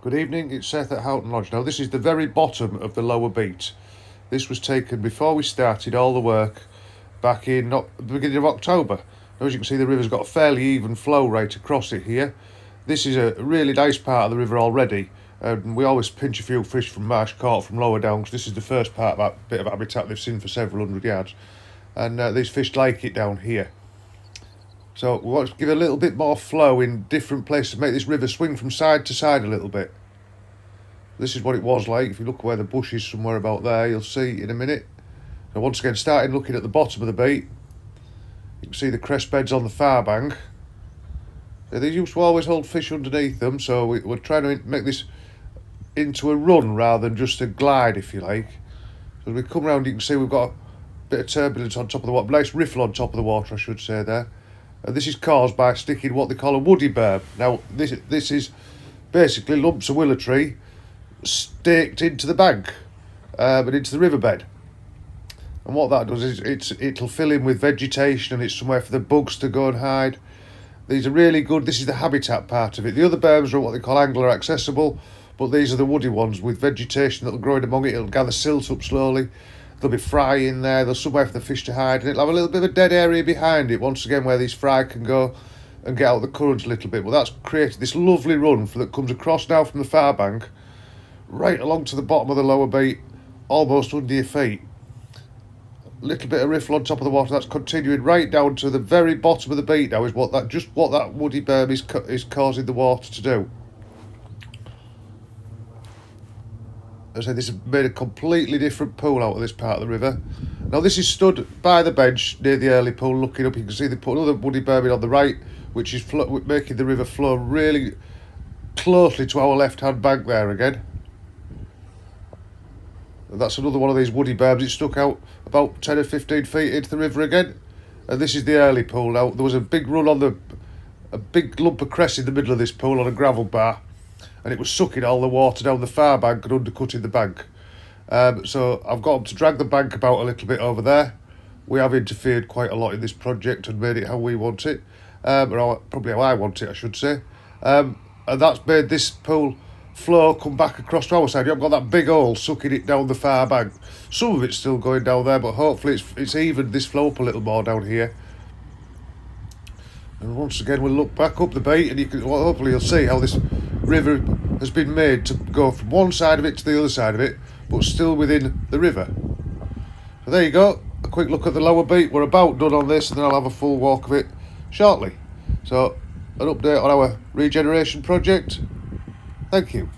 Good evening, it's Seth at Houghton Lodge. Now this is the very bottom of the lower beat. This was taken before we started all the work back in the beginning of October. Now, as you can see, the river's got a fairly even flow right across it here. This is a really nice part of the river already, and we always pinch a few fish from marsh caught from lower down because this is the first part of that bit of habitat they've seen for several hundred yards, and these fish like it down here. So we want to give a little bit more flow in different places, make this river swing from side to side a little bit. This is what it was like. If you look where the bush is somewhere about there, you'll see in a minute. So once again, starting looking at the bottom of the beat, you can see the crest beds on the far bank. They used to always hold fish underneath them, so we're trying to make this into a run rather than just a glide, if you like. So as we come round, you can see we've got a bit of turbulence on top of the water, nice riffle on top of the water, I should say there. And this is caused by sticking what they call a woody berm. Now, this is basically lumps of willow tree staked into the bank and into the riverbed. And what that does is it'll fill in with vegetation, and it's somewhere for the bugs to go and hide. These are really good. This is the habitat part of it. The other berms are what they call angler accessible, but these are the woody ones with vegetation that'll grow in among it. It'll gather silt up slowly. There'll be fry in there. There's somewhere for the fish to hide, and it'll have a little bit of a dead area behind it, once again, where these fry can go and get out the currents a little bit. But that's created this lovely run that comes across now from the far bank, right along to the bottom of the lower beat, almost under your feet. A little bit of riffle on top of the water. That's continuing right down to the very bottom of the beat now, is what that woody berm is causing the water to do. As I say, this has made a completely different pool out of this part of the river. Now this is stood by the bench near the early pool, looking up. You can see they put another woody berm in on the right, which is making the river flow really closely to our left-hand bank there again. And that's another one of these woody berms. It stuck out about 10 or 15 feet into the river again. And this is the early pool. Now there was a big run on a big lump of cress in the middle of this pool on a gravel bar, and it was sucking all the water down the far bank and undercutting the bank. So I've got them to drag the bank about a little bit over there. We have interfered quite a lot in this project and made it how we want it, or probably how I want it, I should say. And that's made this pool flow come back across to our side. You haven't got that big hole sucking it down the far bank. Some of it's still going down there, but hopefully it's evened this flow up a little more down here. And once again, we'll look back up the beat, and hopefully you'll see how this river has been made to go from one side of it to the other side of it, but still within the river. So there you go, a quick look at the lower beat. We're about done on this, and then I'll have a full walk of it shortly. So an update on our regeneration project. Thank you.